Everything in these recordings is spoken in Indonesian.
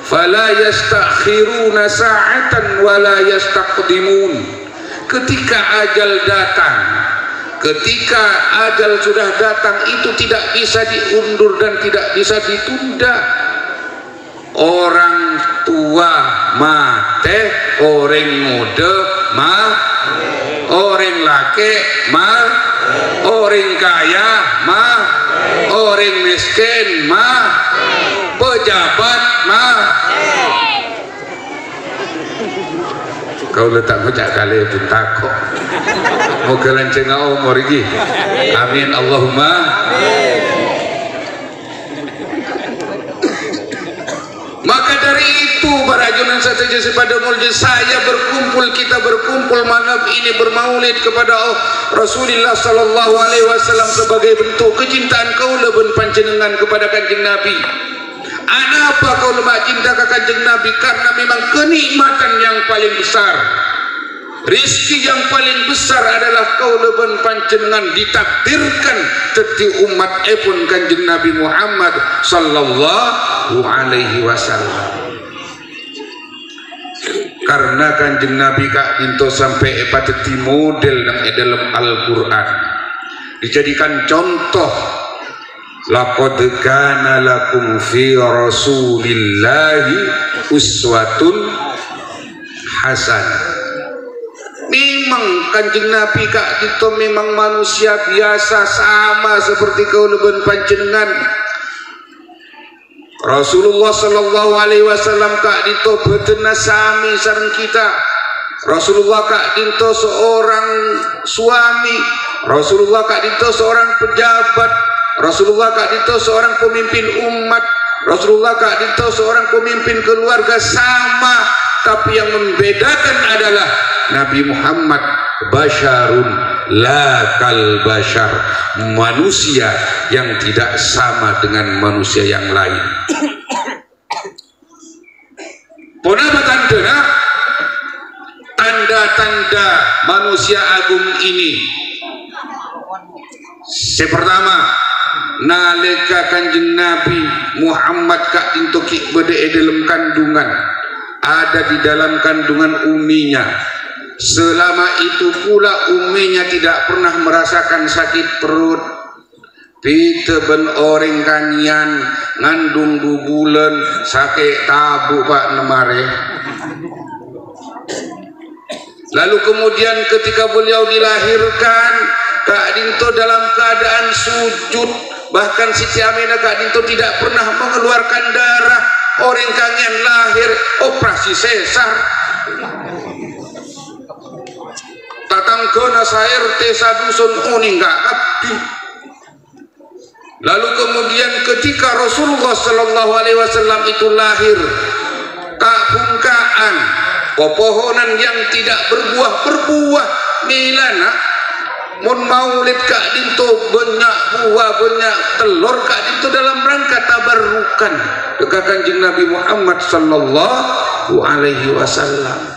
fala yastakhiruna sa'atan wala yastaqdimun. Ketika ajal datang, ketika ajal sudah datang, itu tidak bisa diundur dan tidak bisa ditunda. Orang tua mate, orang muda orang laki orang kaya orang miskin pejabat kau letak ngejak kali pun takut mau kelanceng umur lagi. Amin Allahumma. Maka dari itu para junjungan sejati pada mulia saya berkumpul, kita berkumpul malam ini bermaulid kepada Rasulullah sallallahu alaihi wasallam sebagai bentuk kecintaan kaula ben panjenengan kepada Kanjeng Nabi. Apa kau lemah cinta ke Kanjeng Nabi? Karena memang kenikmatan yang paling besar, rizki yang paling besar adalah kaula ben panjenengan ditakdirkan dadi umat epun Kanjeng Nabi Muhammad sallallahu alaihi wasallam. Karena Kanjeng Nabi kak dinto sampai dadi model dalam Al-Qur'an, dijadikan contoh. Laqad kana lakum fi rasulillahi uswatun hasanah. Memang Kanjeng Nabi kak itu memang manusia biasa sama seperti kaula ben panjenengan. Rasulullah sallallahu alaihi wasallam kak itu betena sami sareng kita. Rasulullah kak itu seorang suami, Rasulullah kak itu seorang pejabat, Rasulullah kak itu seorang pemimpin umat, Rasulullah kak itu seorang pemimpin keluarga sama. Tapi yang membedakan adalah Nabi Muhammad basyarun la kal basyar, manusia yang tidak sama dengan manusia yang lain. Ponapa tanda-tanda manusia agung ini? Yang pertama, nalika Kanjeng Nabi Muhammad kak intoki bede dalam kandungan, ada di dalam kandungan uminya. Selama itu pula uminya tidak pernah merasakan sakit perut. Pita ben orang kanian ngandung 2 bulan sakit tabu pak nemare. Lalu kemudian ketika beliau dilahirkan, Kak Dinto dalam keadaan sujud. Bahkan Siti Aminah Kak Dinto tidak pernah mengeluarkan darah. Orang kanian lahir operasi sesar. Tatangkona sair tesa dusun uninggak abdi. Lalu kemudian ketika Rasulullah sallallahu alaihi wasallam itu lahir, tak bungkaan pepohonan yang tidak berbuah milana mun maulid Kak Dinto banyak buah banyak telur Kak Dinto dalam rangka tabarrukan dekat Kanjeng Nabi Muhammad sallallahu alaihi wasallam.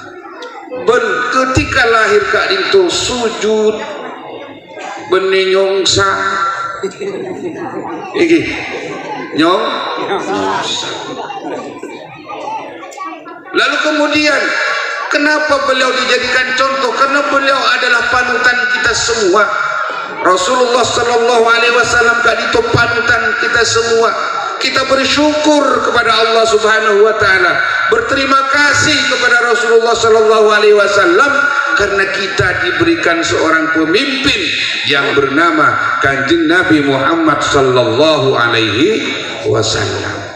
Ketika lahir Kak Dinto sujud beninyongsa iki nyong. Lalu kemudian kenapa beliau dijadikan contoh? Karena beliau adalah panutan kita semua. Rasulullah sallallahu alaihi wasallam Kak Dinto panutan kita semua. Kita bersyukur kepada Allah Subhanahu wa taala, berterima kasih kepada Rasulullah sallallahu alaihi wasallam karena kita diberikan seorang pemimpin yang bernama Kanjeng Nabi Muhammad sallallahu alaihi wasallam.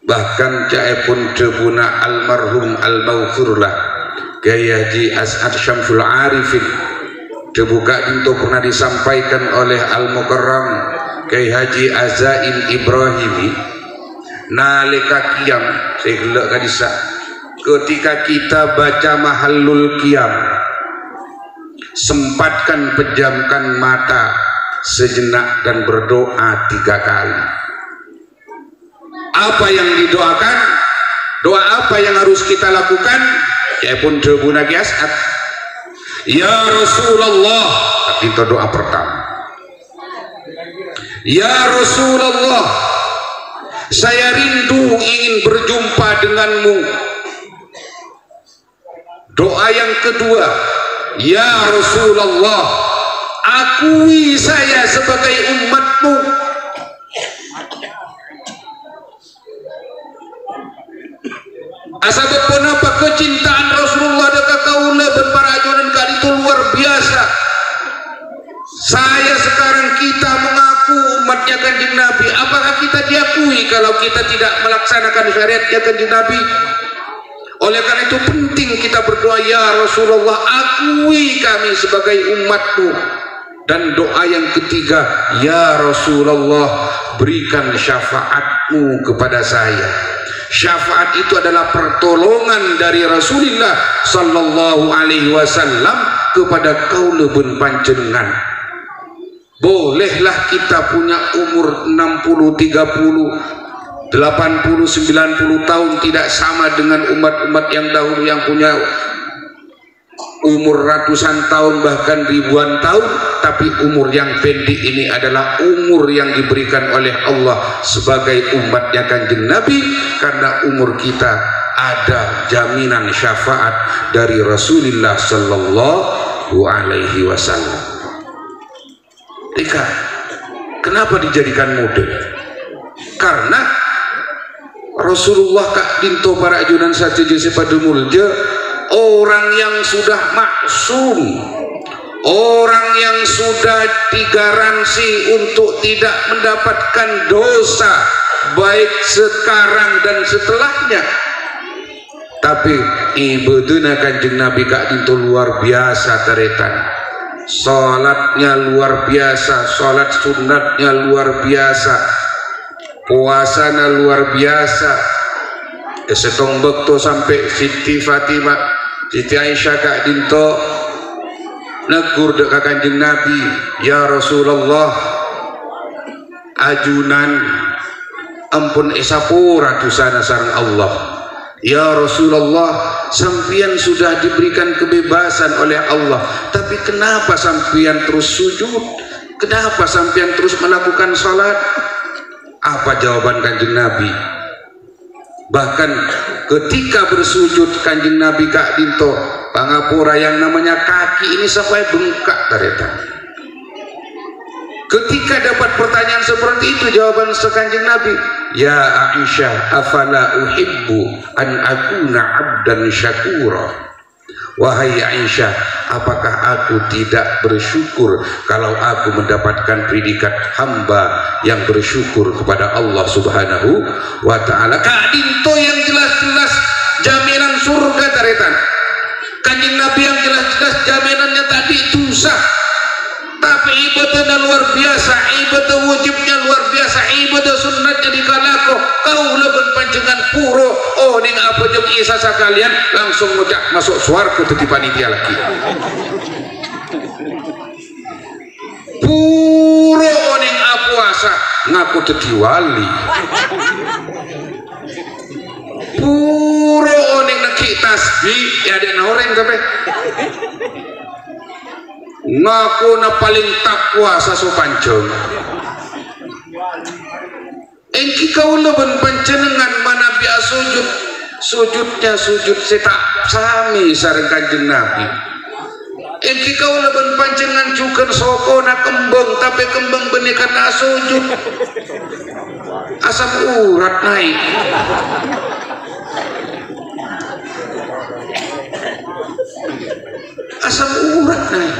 Bahkan jaepun debuna almarhum al-maghfurlah Gaya Haji As'ad Syamsul Arifin debuka Dinto pernah disampaikan oleh Al-Mukarram Kiai Haji Azain Ibrahimi nalika qiyam segelak kadisa ketika kita baca mahallul qiyam sempatkan pejamkan mata sejenak dan berdoa 3 kali. Apa yang didoakan? Doa apa yang harus kita lakukan? Ya pun debu Nabi As'ad. Ya Rasulullah, itu doa pertama. Ya Rasulullah, Saya rindu ingin berjumpa denganmu. Doa yang kedua, ya Rasulullah, akui saya sebagai umatmu. Asabab kenapa kecintaan Rasulullah dekat kaula dan para ajunan kali itu luar biasa. Saya sekarang kita mengaku umatnya Kanjeng Nabi. Apakah kita diakui kalau kita tidak melaksanakan syariatnya Kanjeng Nabi? Oleh karena itu penting kita berdoa, ya Rasulullah, akui kami sebagai umatmu. Dan doa yang ketiga, ya Rasulullah, berikan syafaatmu kepada saya. Syafaat itu adalah pertolongan dari Rasulullah sallallahu alaihi wasallam kepada kaula ben panjenengan. Bolehlah kita punya umur 60, 30, 80, 90 tahun tidak sama dengan umat-umat yang dahulu yang punya umur ratusan tahun bahkan ribuan tahun, tapi umur yang pendek ini adalah umur yang diberikan oleh Allah sebagai umatnya Kanjeng Nabi, karena umur kita ada jaminan syafaat dari Rasulullah sallallahu alaihi wasallam. Kenapa dijadikan model? Karena Rasulullah Kak Dinto para ajunan saja pada mulja, orang yang sudah maksum, orang yang sudah digaransi untuk tidak mendapatkan dosa baik sekarang dan setelahnya. Tapi ibadahna Kanjeng Nabi Kak Dinto luar biasa taretan. Salatnya luar biasa, salat sunatnya luar biasa, puasanya luar biasa. Setong bekto sampai Siti Fatimah, Siti Aisyah Kak Dinto negur dekat Kanjeng Nabi, ya Rasulullah, ajunan ampun esapura tusana sareng Allah. Ya Rasulullah, sampian sudah diberikan kebebasan oleh Allah, tapi kenapa sampian terus sujud? Kenapa sampian terus melakukan salat? Apa jawaban Kanjeng Nabi? Bahkan ketika bersujud Kanjeng Nabi Kak Dinto, pangapura yang namanya kaki ini sampai bengkak taretan. Ketika dapat pertanyaan seperti itu, jawaban Kanjeng Nabi, ya Aisyah, afala uhibbu an akuna abdan syakura. Wahai Aisyah, apakah aku tidak bersyukur kalau aku mendapatkan predikat hamba yang bersyukur kepada Allah Subhanahu wa ta'ala. Kak Dinto yang jelas-jelas jaminan surga taretan, Kanjeng Nabi yang jelas-jelas jaminannya tadi itu sah, tapi ibadahnya luar biasa, ibadah wajibnya luar biasa, ibadah sunnatnya dikalako. Kau lebih panjangan puro, oh ning apa jeng isa sekalian langsung ngucap masuk swarga tadi panitia lagi. Puro ning puasa ngaku tadi wali. Puro ning neki tasbih ya ada noreng kabeh. Ngaku na paling takwa sasopanjong. Engki kau leben panjenengan mana biasa sujud, sujudnya sujud setak sami sareng Kanjeng Nabi. Engki kau leben panjenengan juga sokona kembang, tapi kembang benekan na sujud, asam urat naik. Asam urat naik.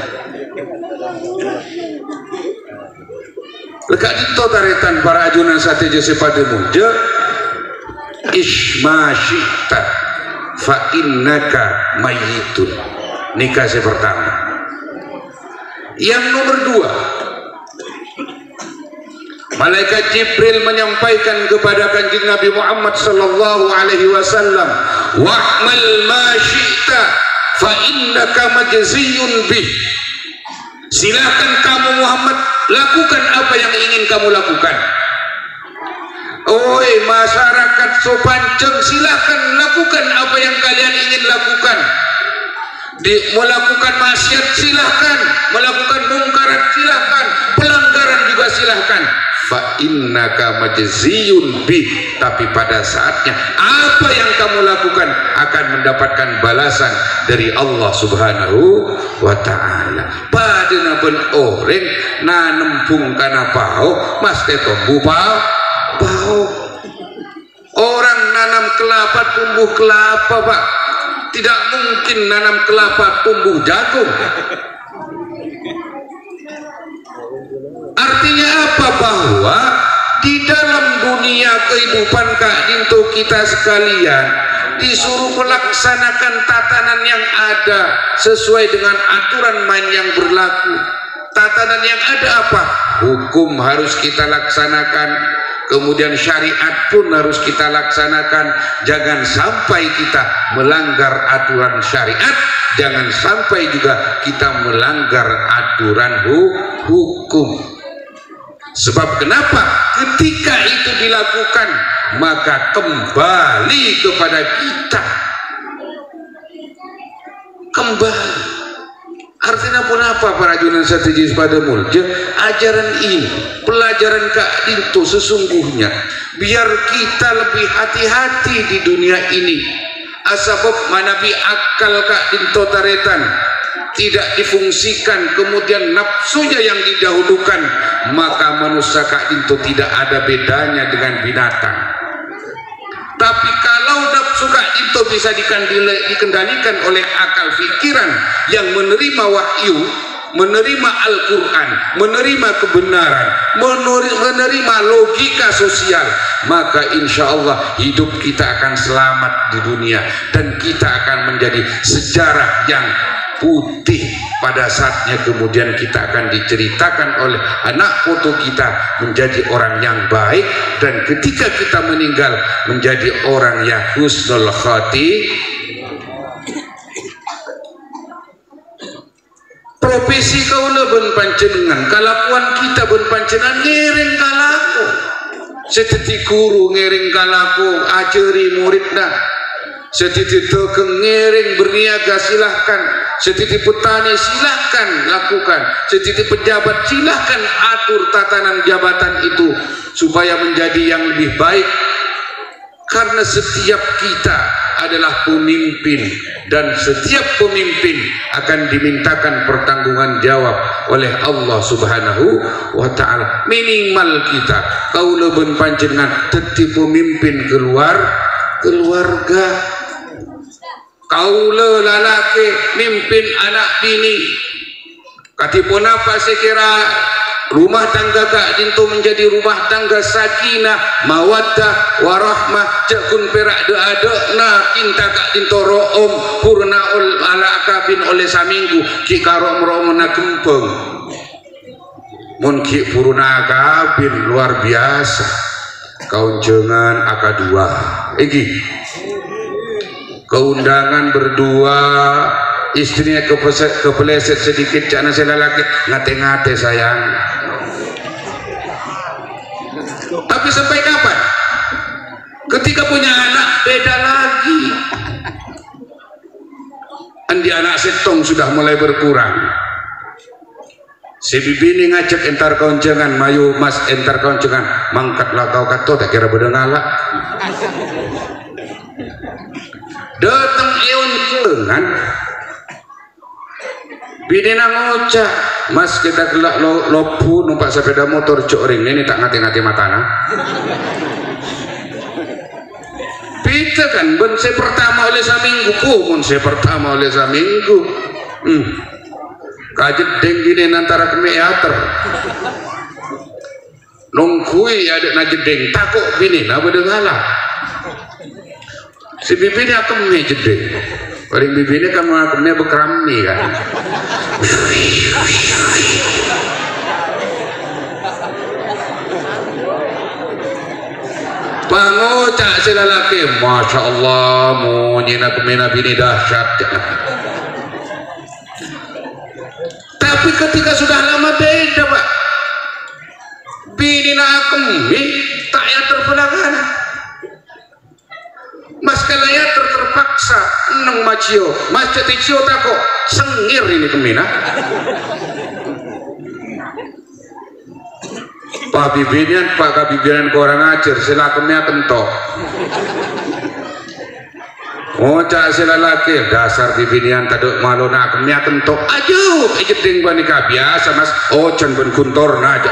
Lekat itu taretan para ajunan sate jese pada muja, ismasyita fa innaka mayyitun. Nikah yang pertama. Yang nomor dua, malaikat Jibril menyampaikan kepada Kanjeng Nabi Muhammad sallallahu alaihi wasallam, wa'mal ma syi'ta fa innaka majziyun bih. Silakan kamu Muhammad lakukan apa yang ingin kamu lakukan. Oi masyarakat Sopanceng, silakan lakukan apa yang kalian ingin lakukan. Melakukan maksiat silahkan, melakukan mungkarat silahkan, pelanggaran juga silahkan. fa innaka majziyun bih, tapi pada saatnya apa yang kamu lakukan akan mendapatkan balasan dari Allah Subhanahu wa taala. Padahal ben orang nanempung kana pao mas tetombu pao. Orang nanam kelapa tumbuh kelapa, Pak. Tidak mungkin nanam kelapa tumbuh jagung. Artinya apa? Bahwa di dalam dunia kehidupan Kak Dinto kita sekalian disuruh melaksanakan tatanan yang ada sesuai dengan aturan main yang berlaku. Tatanan yang ada apa? Hukum harus kita laksanakan, kemudian syariat pun harus kita laksanakan. Jangan sampai kita melanggar aturan syariat, jangan sampai juga kita melanggar aturan hukum. Sebab kenapa? Ketika itu dilakukan, maka kembali kepada kita. Kembali. Artinya pun apa para junaan strategis pada mulja? Ajaran ini, pelajaran Kak Dinto sesungguhnya biar kita lebih hati-hati di dunia ini. Asbab manabi akal Kak Dinto taretan tidak difungsikan, kemudian nafsunya yang didahulukan, maka manusia Kak Dinto tidak ada bedanya dengan binatang. Tapi kalau nafsu Kak Dinto bisa dikendalikan oleh akal pikiran yang menerima wahyu, menerima Al-Quran, menerima kebenaran, menerima logika sosial, maka insya Allah hidup kita akan selamat di dunia dan kita akan menjadi sejarah yang putih. Pada saatnya kemudian kita akan diceritakan oleh anak foto kita menjadi orang yang baik, dan ketika kita meninggal menjadi orang yang husnul khati. Profesi kaula ben panjenengan, kalakuan kita ben panjenengan ngiring kalaku. Setiti guru ngiring kalaku, ajari muridna. Setiti dagang ngiring berniaga silahkan, setiti petani silahkan lakukan, setiti pejabat silahkan atur tatanan jabatan itu supaya menjadi yang lebih baik. Karena setiap kita adalah pemimpin, dan setiap pemimpin akan dimintakan pertanggungan jawab oleh Allah Subhanahu wa ta'ala. Minimal kita kaula ben panjenengan dadi pemimpin keluarga. Kaula lalaki mimpin anak bini. Katipun apa sekira rumah tangga Kak Dinto menjadi rumah tangga sakinah, mawaddah, warahmah, jakun perak deadekna cinta Kak Dinto room purnaul ala akabin oleh saminggu ki karom romona gempeng. Mun ki purna akabin luar biasa. Kaunjengan akadua. Iki keundangan berdua, istrinya kepeleset sedikit, jangan saya lelaki ngate-ngate sayang. Tapi sampai kapan? Ketika punya anak beda lagi. Andi anak setong sudah mulai berkurang. Si bibi ini ngajak entar kaunjangan, mayu mas entar kaunjangan, mangkatlah kau kato tak kira bedengalak. Datang eun kelengan bidina ngocah, mas kita gelak lopu numpak sepeda motor cok ring ini tak ngati-ngati matana. Pita kan bense pertama oleh saminggu pun se pertama oleh saminggu. Kajet deng gini antara kemeater nungkui ada najedeng takut bini na bedengala. Si bibi ini akan mejedeng. Paling bibi ini kan mengakumnya bekerami kan. Pangocak si lalaki, masya Allah, mau nyina kemina bini dahsyat. Tapi ketika sudah lama beda Pak. Bini nak kemi tak ya terbelakangan. Mas kalaya terpaksa neng macio, mas ceticio tako sengir ini kemina. Pak bibinan pak kabibinan korang ajar silakemnya kentok. Ngocak sila laki dasar bibinian taduk malu nak kemia kentok aja jeding banika biasa mas ocan ben kuntor naja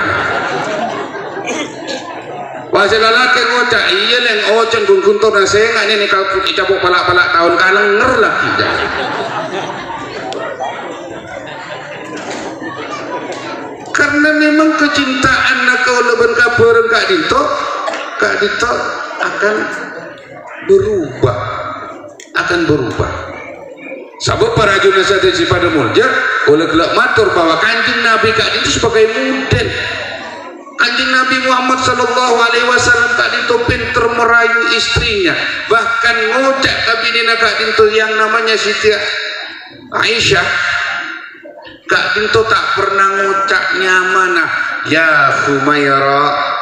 wah sila laki ngocak iya leng ocan ben kuntor na senga ini kalau icapok palak-palak tahun kalang nger lagi karena memang kecintaan nak kau leben kabareng Kak Dito akan berubah sabab para junasa sadeci pada mulja oleh gelak matur bahwa kanjeng Nabi Kak Dito sebagai model kanjeng Nabi Muhammad sallallahu alaihi wasallam Kak Dito pinter merayu istrinya bahkan ngocak kabinina Kak Dito yang namanya Siti Aisyah Kak Dito tak pernah ngocaknya mana ya Humaira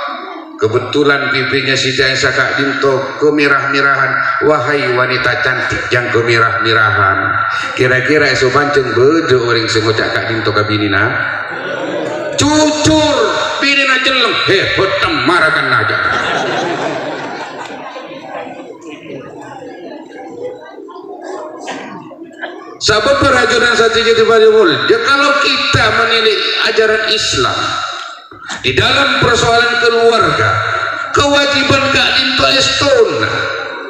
kebetulan pipinya Siti Aisyah Kak Dito kemirah-mirahan wahai wanita cantik yang kemirah-mirahan kira-kira esok pancen bedo orang sengocak Kak Dito kabinina cucur binina jeleng betem marakan aja sahabat perajuran saat jadi badimul ya kalau kita menilai ajaran Islam di dalam persoalan keluarga kewajiban Kak Dito estona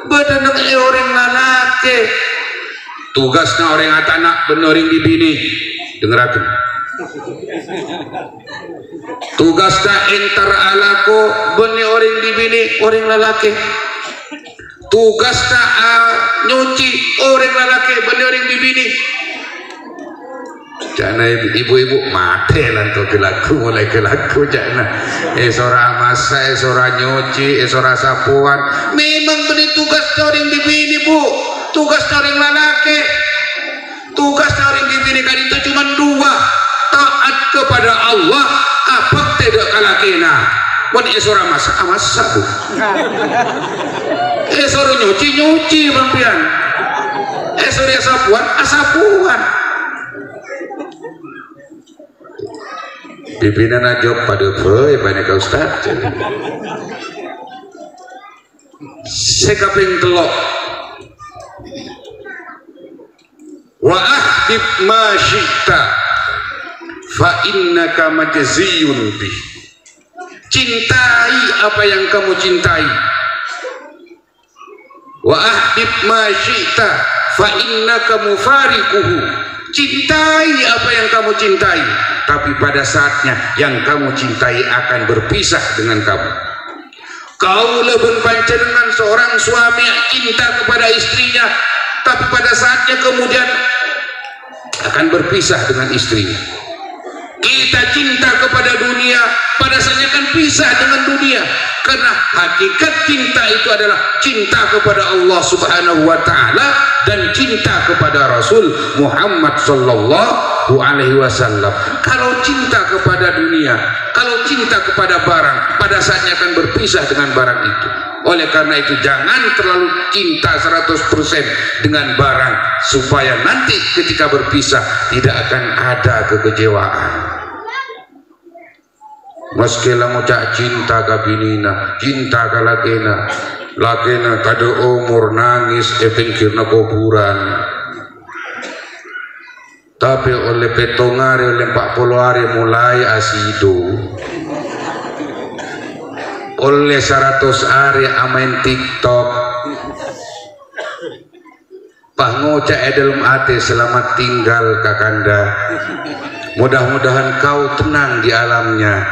badan orang lalaki tugasnya orang atanak benoring bibini dengerakan tugasnya entar alako benih orang bibini orang lalaki tugasnya nyuci orang lalaki benih orang bibini jana ibu-ibu mati lantuk kelaku mulai kelaku jana esora masak esora nyuci esora sapuan memang benih tugas orang bibini bu tugas orang lalaki tugas orang bibini kan itu cuma dua taat kepada Allah apa tidak kalakina pun esora masak masak bu esora nyuci mampian esora sapuan asapuan pimpinan ajok pada boy banyak ustaz sekaping telok wa ahdib ma syi'ta fa innaka majziyun bih cintai apa yang kamu cintai wa ahdib ma syi'ta fa innaka mufariquhu cintai apa yang kamu cintai tapi pada saatnya yang kamu cintai akan berpisah dengan kamu kau lebih panjenengan seorang suami cinta kepada istrinya tapi pada saatnya kemudian akan berpisah dengan istrinya kita cinta kepada dunia pada saatnya akan pisah dengan dunia karena hakikat cinta itu adalah cinta kepada Allah subhanahu wa ta'ala dan cinta kepada Rasul Muhammad sallallahu alaihi wasallam kalau cinta kepada dunia kalau cinta kepada barang pada saatnya akan berpisah dengan barang itu oleh karena itu jangan terlalu cinta 100% dengan barang supaya nanti ketika berpisah tidak akan ada kekecewaan meski lamu cak cinta kabinina cinta kalakena lakena kada umur nangis pinggirna kuburan tapi oleh petong hari oleh 40 hari mulai asido oleh 100 hari amain TikTok pangocak dalam hati selamat tinggal kakanda mudah-mudahan kau tenang di alamnya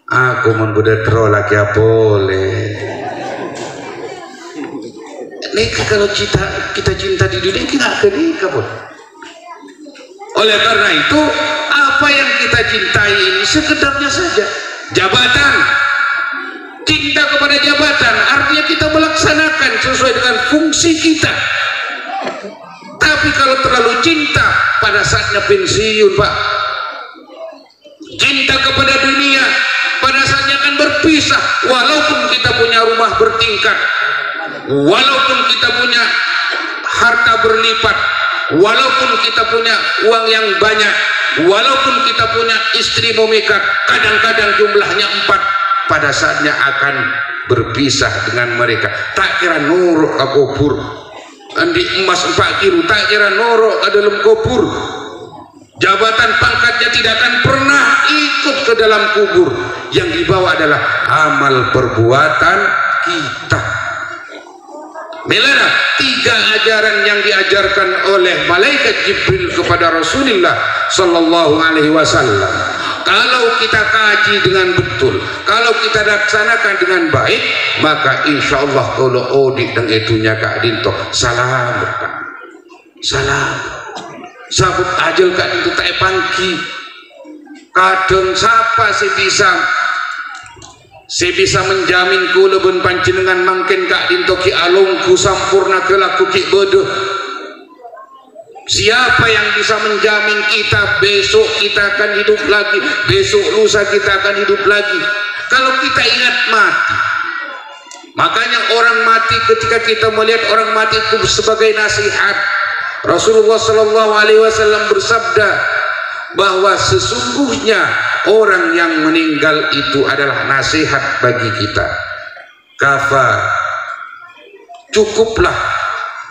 aku membudetro lagi apa boleh nikah kalau kita cinta di dunia kita akan nikah pun oleh karena itu apa yang kita cintai ini sekedarnya saja jabatan cinta kepada jabatan artinya kita melaksanakan sesuai dengan fungsi kita tapi kalau terlalu cinta pada saatnya pensiun pak cinta kepada dunia pada saatnya akan berpisah walaupun kita punya rumah bertingkat walaupun kita punya harta berlipat walaupun kita punya uang yang banyak walaupun kita punya istri memikat, kadang-kadang jumlahnya 4, pada saatnya akan berpisah dengan mereka. Tak kira norok ke kubur, andi emas 4 kilo, tak kira norok ke dalam kubur. Jabatan pangkatnya tidak akan pernah ikut ke dalam kubur. Yang dibawa adalah amal perbuatan kita. Melana 3 ajaran yang diajarkan oleh malaikat Jibril kepada Rasulullah sallallahu alaihi wasallam. Kalau kita kaji dengan betul, kalau kita laksanakan dengan baik, maka insya Allah kalau odik dan itunya Kak Dinto salam, salam. Sabut ajal Kak Dinto tak pangki. Kadang siapa saya bisa menjamin ku leben panjenengan mangken Kak Dinto ki alungku sampurna kelaku ki bodoh. Siapa yang bisa menjamin kita besok kita akan hidup lagi, besok lusa kita akan hidup lagi, kalau kita ingat mati. Makanya orang mati, ketika kita melihat orang mati itu sebagai nasihat, Rasulullah sallallahu alaihi wasallam bersabda bahwa sesungguhnya orang yang meninggal itu adalah nasihat bagi kita. Kafa, cukuplah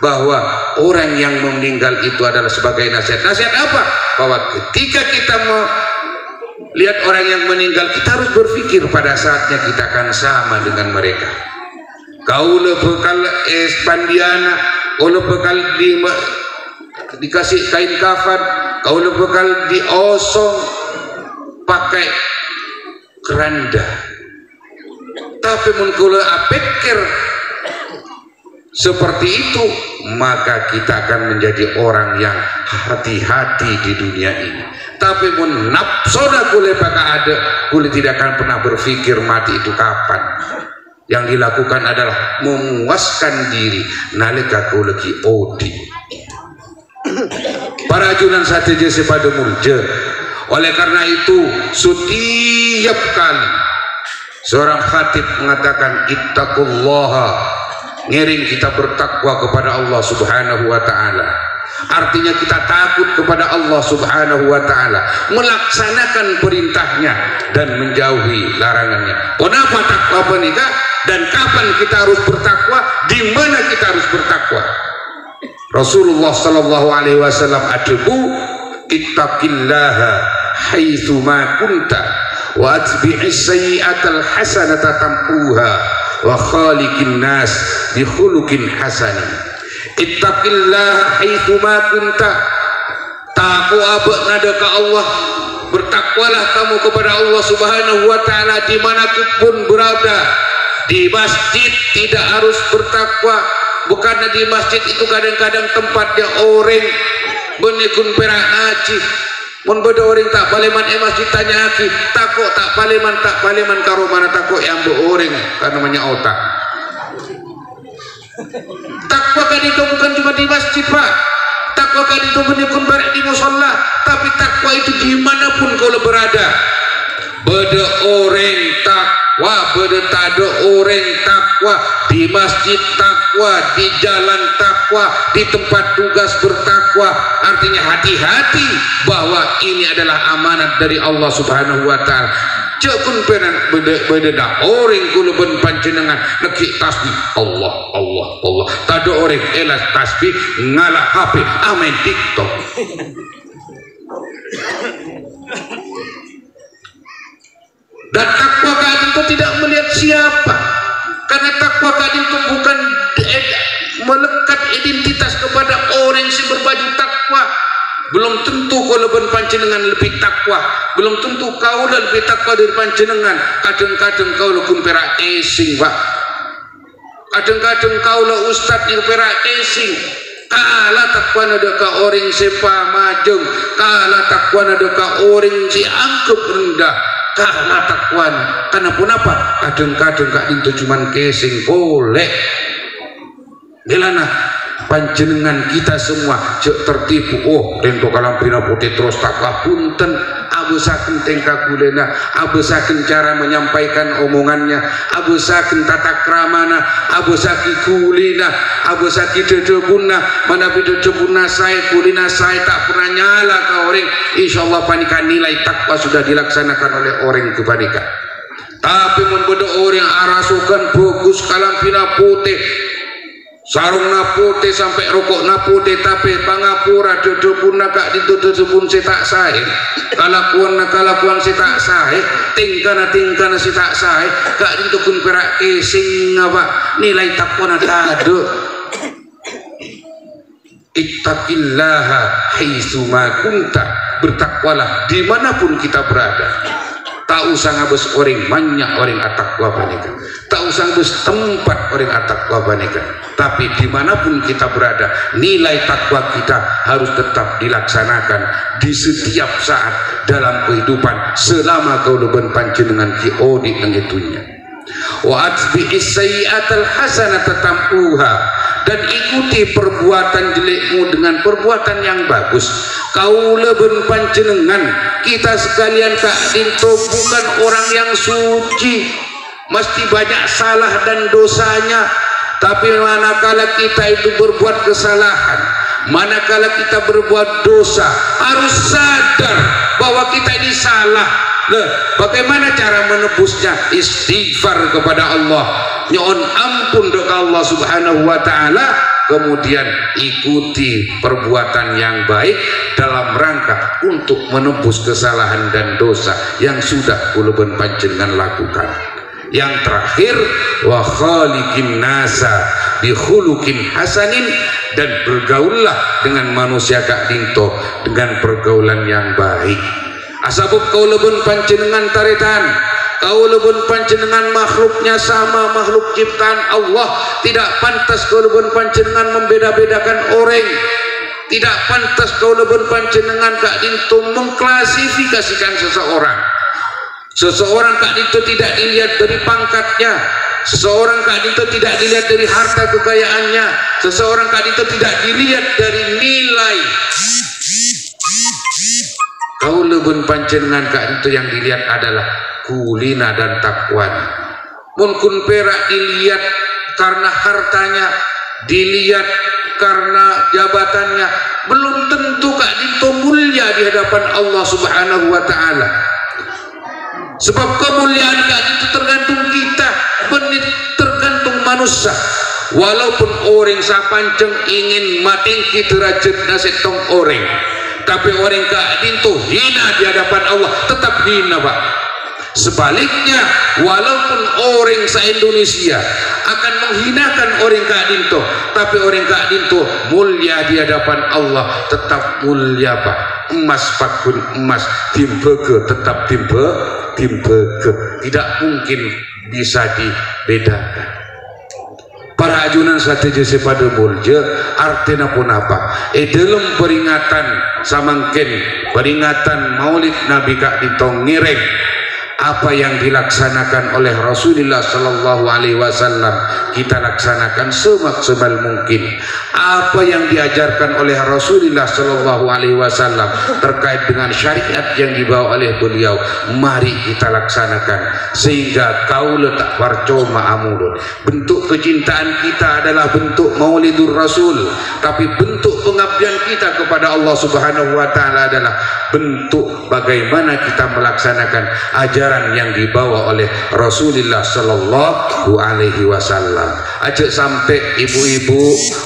bahwa orang yang meninggal itu adalah sebagai nasihat. Nasihat apa? Bahwa ketika kita melihat orang yang meninggal, kita harus berpikir pada saatnya kita akan sama dengan mereka. Kau bekal pandiana, kau bekal dikasih kain kafan, kau bekal diosong pakai keranda. Tapi kalau pikir seperti itu, maka kita akan menjadi orang yang hati-hati di dunia ini. Tapi pun nafsoda kule baka ada, kule tidak akan pernah berpikir mati itu kapan. Yang dilakukan adalah memuaskan diri nalika kule ki odi. Para ajunan saja pada murja. Oleh karena itu setiap kali seorang khatib mengatakan ittaqullaha, ngiring kita bertakwa kepada Allah subhanahu wa ta'ala. Artinya kita takut kepada Allah subhanahu wa ta'ala, melaksanakan perintahnya dan menjauhi larangannya. Kenapa takwa menikah dan kapan kita harus bertakwa, di mana kita harus bertakwa? Rasulullah sallallahu alaihi wasallam adbu ittaqillaha haitsu ma kunta wa atbi'is sayyi'atal hasanata tampuha wa khaliqin nas bi khuluqin hasanin. Ittaqillaha haitsu ma kunta, takwa nada ke Allah, bertakwalah kamu kepada Allah subhanahu wa ta'ala dimanapun berada. Di masjid tidak harus bertakwa, bukannya di masjid itu kadang-kadang tempatnya orang benikun perak ngaji. Mun beda orang tak paleman masjid tanya aki takut tak paleman karo mana takut yang beoreng karena namanya otak. Takwa kan itu bukan cuma di masjid Pak, takwa kan itu benikun perak di musola, tapi takwa itu dimanapun kau berada. Beda orang takwa, beda tado orang takwa, di masjid takwa, di jalan takwa, di tempat tugas bertakwa. Artinya hati-hati bahwa ini adalah amanat dari Allah subhanahu wa ta'ala. Cekun penan beda dah orang kula ben panjenengan neki tasbih Allah Allah Allah, tado orang elas tasbih ngalah HP amen TikTok. Dan takwa kadang itu tidak melihat siapa, karena takwa kadang itu bukan melekat identitas kepada orang yang berbaju takwa. Belum tentu kau lebih panjenengan lebih takwa, belum tentu kau lebih takwa dari panjenengan. Kadang-kadang kau lekun perak esing Pak, kadang-kadang kau le ustad yang perak esing. Kala takwa nada ka orang sepa majeng, kala takwa nada ka orang si angkup rendah, kala takwa. Karena pun apa? Kadang-kadang kak itu cuman casing boleh. Delana panjenengan kita semua cek tertipu. Oh tento kalampina putih terus takwa punten abesaken tingkah kulena, abesaken cara menyampaikan omongannya, abesaken tata kramana, abesaki kulina, abesaki dedebuna, mana dedebuna saya kulina saya tak pernah nyala ke orang. Insyaallah panika nilai takwa sudah dilaksanakan oleh orang itu panika. Tapi membodo orang arasukan bagus kalampina putih, sarung na putih sampai rokok na putih, tapi pangapura dedebun kak itu dedebun si tak sahih, kalakuan si tak sahih, tingkana si tak sahih, kak itu kun perak kesing apa nilai takwa na tado. Ittaqillaha haitsuma kunta, bertakwalah dimanapun kita berada. Tak usah ngabes orang banyak orang atakwa panika, tak usah ngabes tempat orang atakwa panika, tapi dimanapun kita berada nilai takwa kita harus tetap dilaksanakan di setiap saat dalam kehidupan selama kau leben panjenengan ki odi nang itunya. Wa atbi'is sayyi'atal hasanata tam'uha, dan ikuti perbuatan jelekmu dengan perbuatan yang bagus. Kau leben panjenengan kita sekalian kak dinto bukan orang yang suci, mesti banyak salah dan dosanya. Tapi manakala kita itu berbuat kesalahan, manakala kita berbuat dosa, harus sadar bahwa kita ini salah. Bagaimana cara menebusnya? Istighfar kepada Allah, nyoon ampun doa Allah subhanahu wa ta'ala, kemudian ikuti perbuatan yang baik dalam rangka untuk menebus kesalahan dan dosa yang sudah kuleben panjenengan lakukan. Yang terakhir, wa khaliqin nasa bi khuluqin hasanin, dan bergaullah dengan manusia kak dinto dengan pergaulan yang baik. Asabuk kau leben panjenengan taretan, kau leben panjenengan makhluknya sama makhluk ciptaan Allah, tidak pantas kau leben panjenengan membeda-bedakan orang, tidak pantas kau leben panjenengan kak dinto mengklasifikasikan seseorang. Seseorang kak dinto tidak dilihat dari pangkatnya, seseorang kak dinto tidak dilihat dari harta kekayaannya, seseorang kak dinto tidak dilihat dari nilai. Kau leben panjenengan kak itu yang dilihat adalah kulina dan takwanya. Mungkin perak dilihat karena hartanya, dilihat karena jabatannya, belum tentu kak itu mulia di hadapan Allah subhanahu wa ta'ala. Sebab kemuliaan kak itu tergantung kita, benit tergantung manusia. Walaupun orang sapanceng ingin matingki derajat nasetong orang, tapi orang kak dinto hina di hadapan Allah, tetap hina pak. Sebaliknya, walaupun orang se-Indonesia akan menghinakan orang kak dinto, tapi orang kak dinto mulia di hadapan Allah, tetap mulia pak. Emas pakun emas, timbege tetap timbege, tidak mungkin bisa dibedakan. Para ajunan strategi pada mulja artinya pun apa? Dalam peringatan samangkin, peringatan Maulid Nabi kak ditong ngireng, apa yang dilaksanakan oleh Rasulullah Sallallahu Alaihi Wasallam kita laksanakan semaksimal mungkin. Apa yang diajarkan oleh Rasulullah Sallallahu Alaihi Wasallam terkait dengan syariat yang dibawa oleh beliau, mari kita laksanakan sehingga kau letak parcoma amulun. Bentuk kecintaan kita adalah bentuk Maulidur Rasul, tapi bentuk pengabdian kita kepada Allah Subhanahu Wa Taala adalah bentuk bagaimana kita melaksanakan ajaran yang dibawa oleh Rasulullah Sallallahu Alaihi Wasallam. Ajak sampai ibu-ibu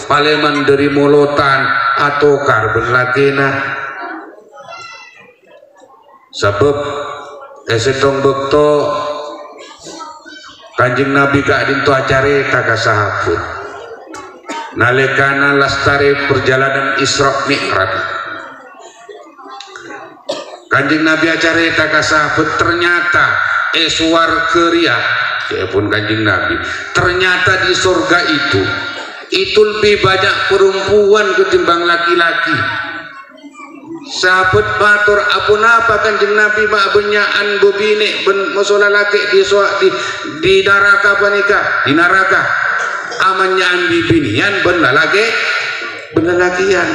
Paleman dari Molotan atau Karben Lakena, sebab esetong bekto Kanjeng Nabi kak dinto acare taka sahabat nalekana lastare perjalanan Isra Mi'raj. Kanjeng Nabi acare taka sahabat, ternyata eswar keria pun Kanjeng Nabi, ternyata di surga itu lebih banyak perempuan ketimbang laki-laki. Sahabat matur apa Kanjeng Nabi mak benyaan bebine ben masalah laki di neraka panika, di neraka amannya bibinian ben laki benelakian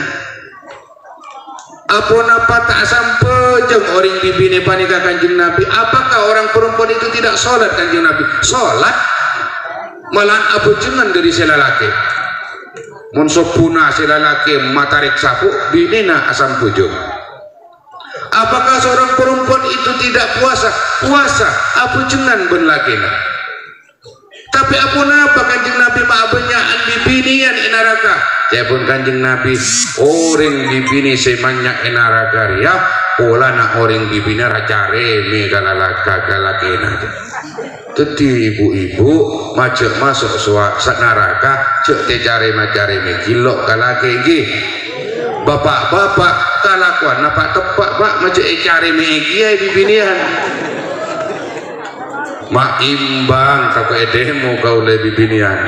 apa napa tak sampai jeng orang bibine panika Kanjeng Nabi. Apakah orang perempuan itu tidak sholat Kanjeng Nabi? Sholat, malah apa jengan dari selalaki munsopuna selalaki matarik sapu binena asam pujung. Apakah seorang perempuan itu tidak puasa? Puasa, apa jengan benlakina. Tapi apa napa Kanjeng Nabi maabenyakan bibinian inaraka. Saya pun Kanjeng Nabi orang bibini semanyak inaraka ya pola na orang bibini racare me galakina. Tadi ibu-ibu macam masuk sak neraka cek te care me kilok kalake iki. Bapak-bapak kalakuan napa tepak Pak macam care me iki bibinian. Mak imbang kau edemu kau lebih binian.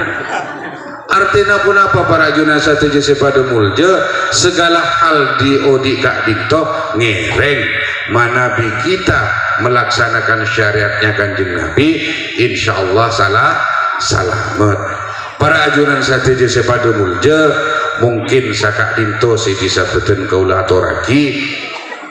Artinya pun apa para junasa tujuh sepada mulja segala hal di odi kak dikto ngereng manabi kita melaksanakan syariatnya Kanjeng Nabi insyaallah selamat. Para ajunan satuju sepada mulja mungkin sakak dinto si bisa beten kaulah atoraki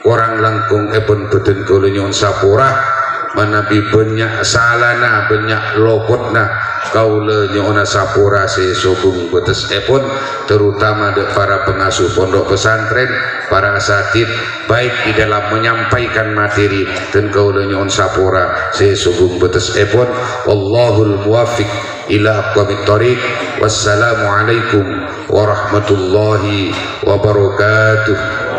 orang langkung epon beten kaulah nyon sapura manabi banyak salana banyak lopotna kaula nyona sapura se sobung betes epon terutama de para pengasuh pondok pesantren para asatid baik di dalam menyampaikan materi dan kaula nyon sapura se sobung betes epon. Wallahul muwaffiq ila aqwamit thoriq. Wassalamu alaikum warahmatullahi wabarakatuh.